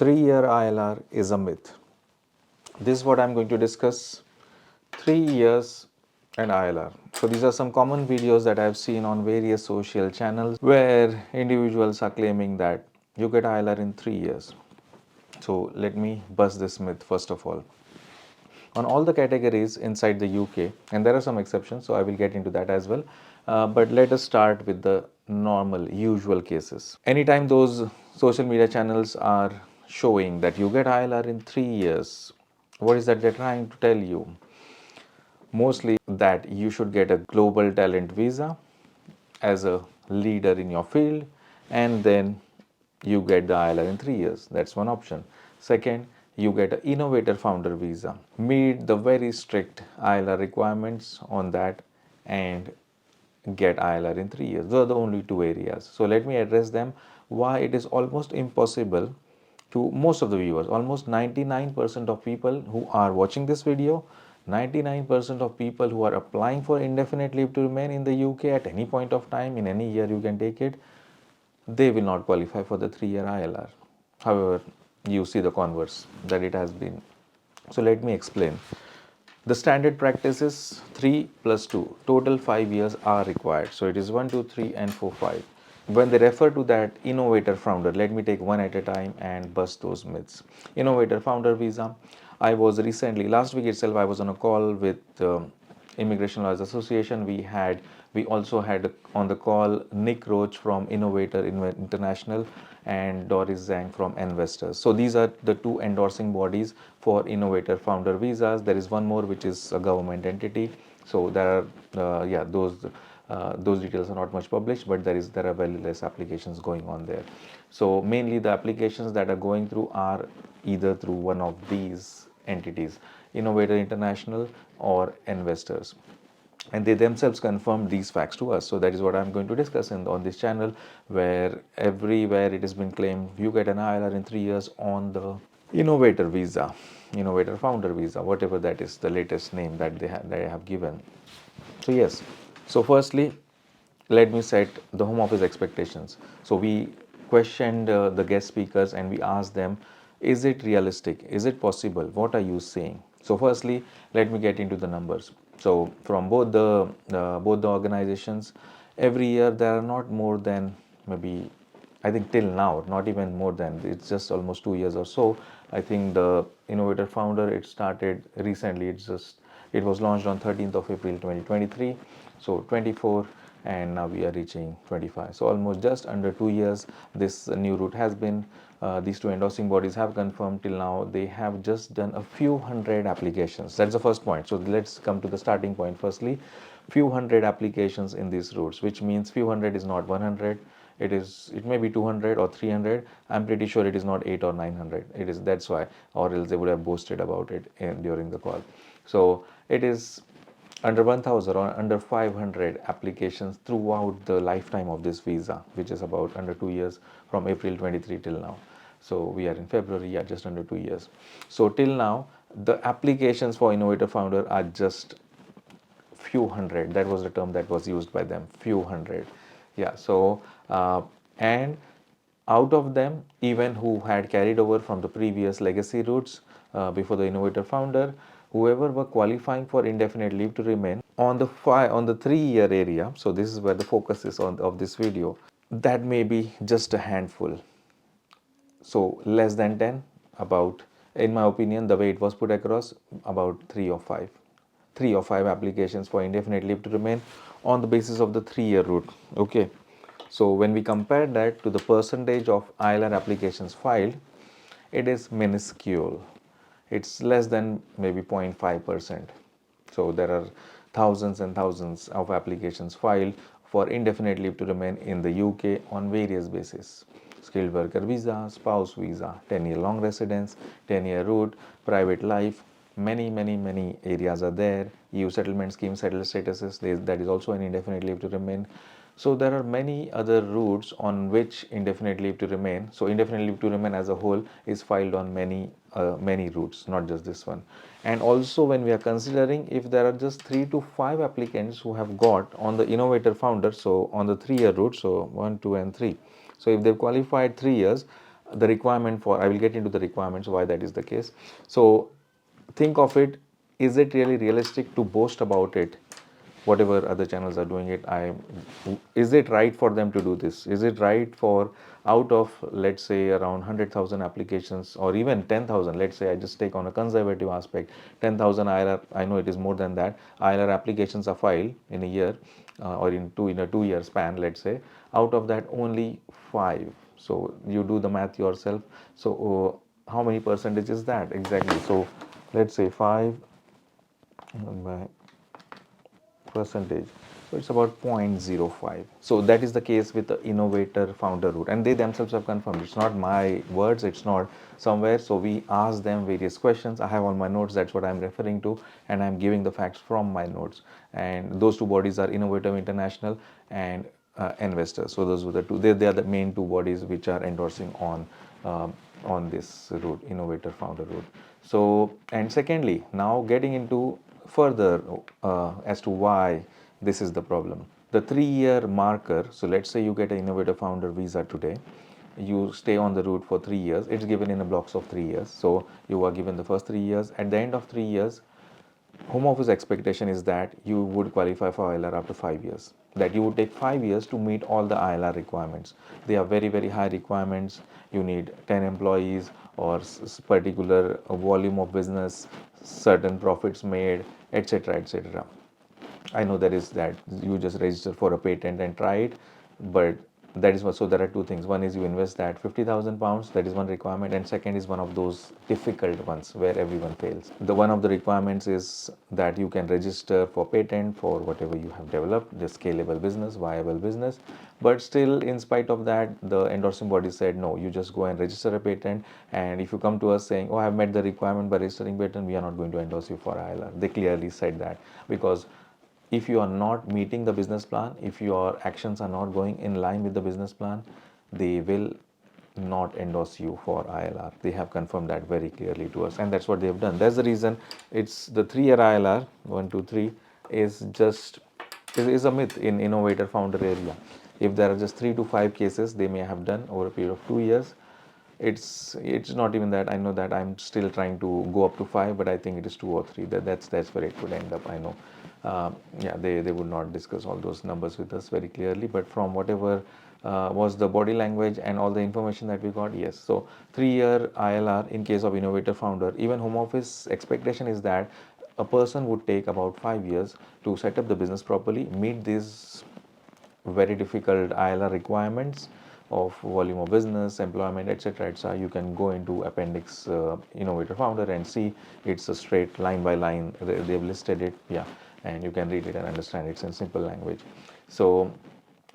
3-year ILR is a myth. This is what I'm going to discuss. 3 years and ILR. So these are some common videos that I've seen on various social channels where individuals are claiming that you get ILR in 3 years. So let me bust this myth first of all. On all the categories inside the UK, and there are some exceptions, so I will get into that as well. But let us start with the normal, usual cases. Anytime those social media channels are showing that you get ILR in 3 years, what is that they're trying to tell you? Mostly that you should get a global talent visa as a leader in your field, and then you get the ILR in 3 years. That's one option. Second, you get an innovator founder visa. Meet the very strict ILR requirements on that and get ILR in 3 years. Those are the only two areas. So let me address them. Why it is almost impossible to most of the viewers, almost 99% of people who are watching this video, 99% of people who are applying for indefinite leave to remain in the UK at any point of time, in any year you can take it, they will not qualify for the 3-year ILR. However, you see the converse that it has been. So let me explain. The standard practice is 3 plus 2. Total 5 years are required. So it is 1, 2, 3 and 4, 5. When they refer to that innovator founder, let me take one at a time and bust those myths. Innovator founder visa. I was recently, last week itself, I was on a call with Immigration Lawyers Association. We also had on the call Nick Roach from Innovator International and Doris Zhang from Investors. So these are the two endorsing bodies for innovator founder visas. There is one more which is a government entity. So there are those details are not much published, but there are very less applications going on there. So mainly the applications that are going through are either through one of these entities, Innovator International or Investors, and they themselves confirmed these facts to us. So that is what I'm going to discuss on this channel, where everywhere it has been claimed you get an ILR in 3 years on the innovator visa, innovator founder visa, whatever that is, the latest name that they have given. So yes, so firstly, let me set the Home Office expectations. So we questioned the guest speakers and we asked them, is it realistic? Is it possible? What are you saying? So firstly, let me get into the numbers. So from both the organizations, every year there are not more than maybe, I think till now, not even more than, it's just almost 2 years or so. I think the Innovator Founder, it started recently, it was launched on 13th of April 2023, so 24, and now we are reaching 25. So almost just under 2 years this new route has been. These two endorsing bodies have confirmed till now they have just done a few hundred applications. That's the first point. So let's come to the starting point. Firstly, few hundred applications in these routes, which means few hundred is not 100. It may be 200 or 300. I'm pretty sure it is not 8 or 900. It is, that's why, or else they would have boasted about it during the call. So it is under 1000 or under 500 applications throughout the lifetime of this visa, which is about under 2 years, from April 23 till now. So we are in February, yeah, just under 2 years. So till now the applications for innovator founder are just few hundred. That was the term that was used by them, few hundred. Yeah. So and out of them, even who had carried over from the previous legacy routes before the innovator founder, whoever were qualifying for indefinite leave to remain on the 3-year area. So this is where the focus is on of this video. That may be just a handful. So less than 10, about, in my opinion, the way it was put across, about 3 or 5 applications for indefinite leave to remain on the basis of the 3-year route. Okay. So when we compare that to the percentage of ILR applications filed, it is minuscule. It's less than maybe 0.5%. So there are thousands and thousands of applications filed for indefinite leave to remain in the UK on various bases. Skilled worker visa, spouse visa, 10-year long residence, 10-year route, private life, many areas are there. EU settlement scheme, settled statuses, that is also an indefinite leave to remain. So there are many other routes on which indefinite leave to remain. So indefinite leave to remain as a whole is filed on many routes, not just this one. And also when we are considering if there are just 3 to 5 applicants who have got on the innovator founder, so on the 3-year route, so 1, 2 and 3. So if they've qualified 3 years, the requirement for, I will get into the requirements why that is the case. So think of it, is it really realistic to boast about it? Whatever other channels are doing it, is it right for them to do this? Is it right for, out of let's say around 100,000 applications, or even 10,000, let's say I just take on a conservative aspect, 10,000 ILR, I know it is more than that, ILR applications are filed in a year, or in a 2 year span, let's say. Out of that, only 5, so you do the math yourself. So how many percentage is that exactly? So let's say 5 by percentage, so it's about 0.05. So that is the case with the innovator founder route, and they themselves have confirmed, it's not my words, it's not somewhere. So we asked them various questions, I have on my notes, that's what I'm referring to, and I'm giving the facts from my notes. And those two bodies are Innovative International and Investors. So those were the two, they are the main two bodies which are endorsing on this route, innovator founder route. So, and secondly, now getting into further as to why this is the problem. The 3 year marker, so let's say you get an innovator founder visa today, you stay on the route for 3 years, it's given in a blocks of 3 years. So you are given the first 3 years. At the end of 3 years, Home Office expectation is that you would qualify for ILR after 5 years. That you would take 5 years to meet all the ILR requirements. They are very, very high requirements. You need 10 employees or particular volume of business, certain profits made, etc. etc. I know there is that you just register for a patent and try it, but that is what. So there are two things. One is you invest that £50,000, that is one requirement, and second is one of those difficult ones where everyone fails. The one of the requirements is that you can register for patent for whatever you have developed, the scalable business, viable business. But still, in spite of that, the endorsing body said no, you just go and register a patent, and if you come to us saying, oh, I have met the requirement by registering patent, we are not going to endorse you for ILR. They clearly said that, because if you are not meeting the business plan, if your actions are not going in line with the business plan, they will not endorse you for ILR. They have confirmed that very clearly to us, and that's what they have done. That's the reason it's the 3 year ILR, 1, 2, 3, is just is a myth in innovator founder area. If there are just 3 to 5 cases they may have done over a period of 2 years, it's not even that. I know that I'm still trying to go up to 5, but I think it is 2 or 3. That's where it would end up. I know. Yeah, they would not discuss all those numbers with us very clearly, but from whatever was the body language and all the information that we got, yes. So 3 year ILR in case of innovator founder. Even Home Office expectation is that a person would take about 5 years to set up the business properly, meet these very difficult ILR requirements of volume of business, employment, etc. etc. You can go into appendix innovator founder and see it's a straight line by line. They've listed it, yeah, and you can read it and understand it's in simple language. So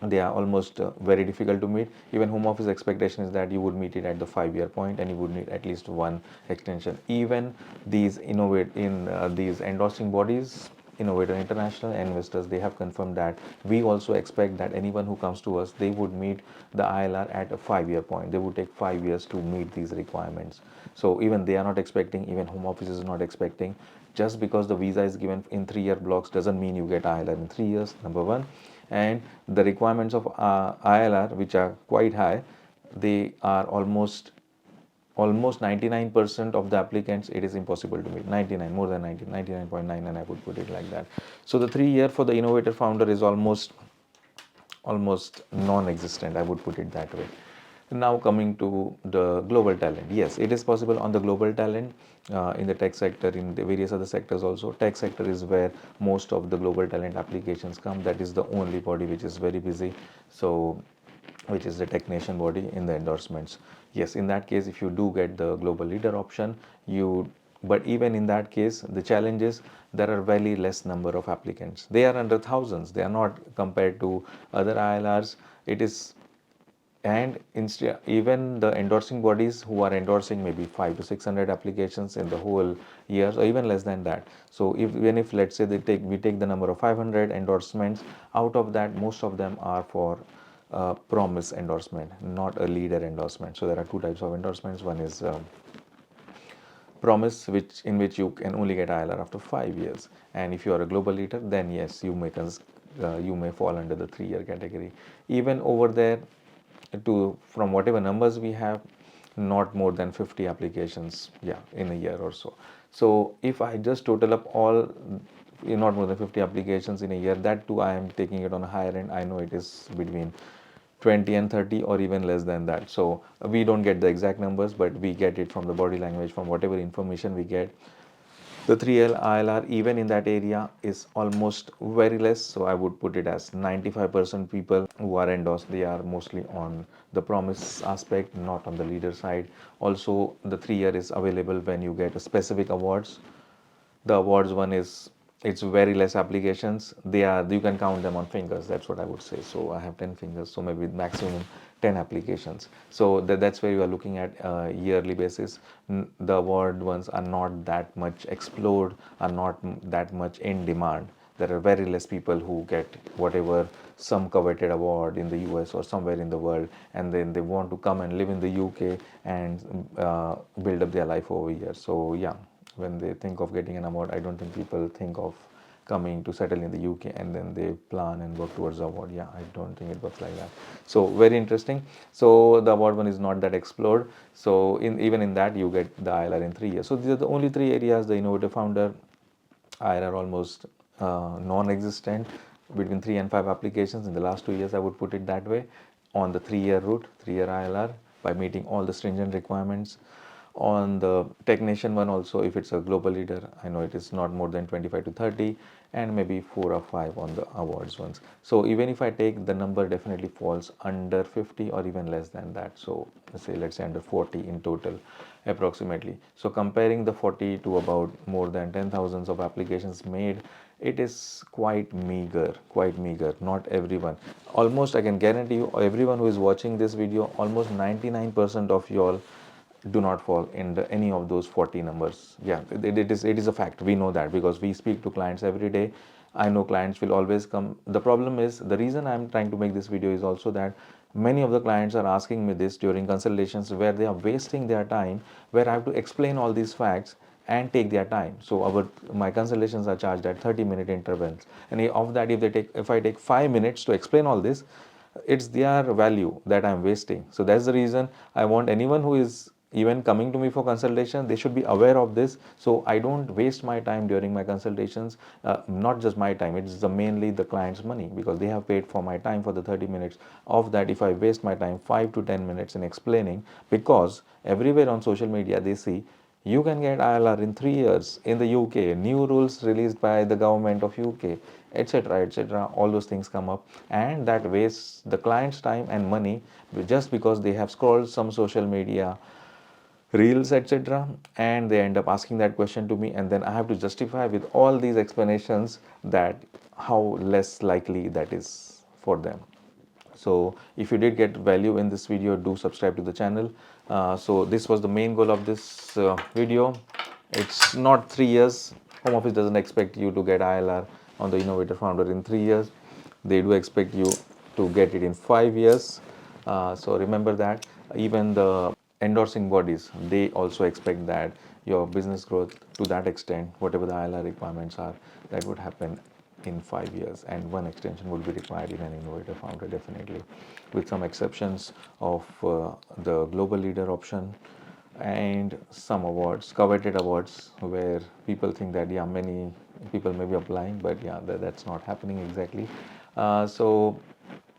they are almost very difficult to meet. Even Home Office expectation is that you would meet it at the 5 year point, and you would need at least one extension. Even these these endorsing bodies, Innovator International and Investors, they have confirmed that we also expect that anyone who comes to us, they would meet the ILR at a 5 year point. They would take 5 years to meet these requirements. So even they are not expecting, even Home Office is not expecting. Just because the visa is given in 3 year blocks doesn't mean you get ILR in 3 years, number one. And the requirements of ILR, which are quite high, they are almost 99% of the applicants, it is impossible to meet. 99, more than 90, 99.9, and I would put it like that. So the 3 year for the innovator founder is almost non-existent, I would put it that way. Now coming to the global talent, yes, it is possible on the global talent in the tech sector, in the various other sectors also. Tech sector is where most of the global talent applications come. That is the only body which is very busy. So which is the Tech Nation body in the endorsements. Yes, in that case, if you do get the global leader option, but even in that case, the challenge is there are very less number of applicants. They are under thousands. They are not compared to other ILRs. It is, and instead, even the endorsing bodies who are endorsing maybe 5 to 600 applications in the whole year, or even less than that. So even if let's say we take the number of 500 endorsements, out of that most of them are for promise endorsement, not a leader endorsement. So there are two types of endorsements. One is promise, in which you can only get ILR after 5 years, and if you are a global leader, then yes, you may fall under the 3 year category. Even over there, from whatever numbers we have, not more than 50 applications, yeah, in a year or so. So if I just total up all, not more than 50 applications in a year, that too I am taking it on a higher end. I know it is between 20 and 30 or even less than that. So we don't get the exact numbers, but we get it from the body language, from whatever information we get. The 3L ILR even in that area is almost very less. So I would put it as 95% people who are endorsed, they are mostly on the promise aspect, not on the leader side. Also, the 3 year is available when you get specific awards. The awards one is, it's very less applications. They are, you can count them on fingers, that's what I would say. So I have 10 fingers, so maybe maximum 10 applications. So that's where you are looking at yearly basis. The award ones are not that much explored, are not that much in demand. There are very less people who get whatever some coveted award in the US or somewhere in the world, and then they want to come and live in the UK and build up their life over here. So yeah, when they think of getting an award, I don't think people think of coming to settle in the UK and then they plan and work towards the award. Yeah, I don't think it works like that. So very interesting. So the award one is not that explored. So even in that you get the ILR in 3 years. So these are the only three areas: the innovative founder, ILR almost non-existent, between 3 and 5 applications in the last 2 years. I would put it that way. On the 3 year route, 3 year ILR, by meeting all the stringent requirements. On the technician one also, if it's a global leader, I know it is not more than 25 to 30, and maybe 4 or 5 on the awards ones. So even if I take, the number definitely falls under 50 or even less than that. So let's say under 40 in total approximately. So comparing the 40 to about more than 10,000 of applications made, it is quite meager, quite meager. Not everyone, almost I can guarantee you, everyone who is watching this video, almost 99% of you all do not fall in any of those 40 numbers. Yeah, it is a fact. We know that because we speak to clients every day. I know clients will always come. The problem is, the reason I'm trying to make this video is also that many of the clients are asking me this during consultations, where they are wasting their time, where I have to explain all these facts and take their time. So my consultations are charged at 30-minute intervals, and of that, if I take 5 minutes to explain all this, it's their value that I'm wasting. So that's the reason I want anyone who is even coming to me for consultation, they should be aware of this, so I don't waste my time during my consultations. Not just my time, it's mainly the client's money, because they have paid for my time for the 30 minutes. Of that, if I waste my time 5 to 10 minutes in explaining, because everywhere on social media they see you can get ILR in 3 years in the UK, new rules released by the government of UK, etc., etc. All those things come up, and that wastes the client's time and money, just because they have scrolled some social media reels, etc., and they end up asking that question to me, and then I have to justify with all these explanations that how less likely that is for them. So if you did get value in this video, do subscribe to the channel. So this was the main goal of this video. It's not 3 years. Home Office doesn't expect you to get ILR on the innovator founder in 3 years. They do expect you to get it in 5 years. So remember that. Even the endorsing bodies, they also expect that your business growth, to that extent, whatever the ILR requirements are, that would happen in 5 years, and one extension would be required in an innovator founder, definitely, with some exceptions of the global leader option and some awards, coveted awards, where people think that, yeah, many people may be applying, but yeah, that's not happening exactly. So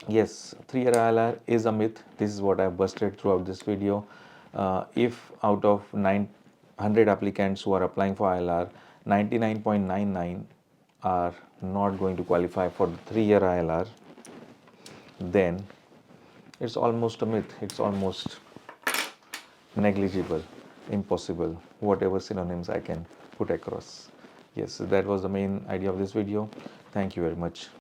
yes, 3 year ILR is a myth. This is what I've busted throughout this video. If out of 900 applicants who are applying for ILR, 99.99 are not going to qualify for the 3 year ILR, then it's almost a myth. It's almost negligible, impossible, whatever synonyms I can put across. Yes, that was the main idea of this video. Thank you very much.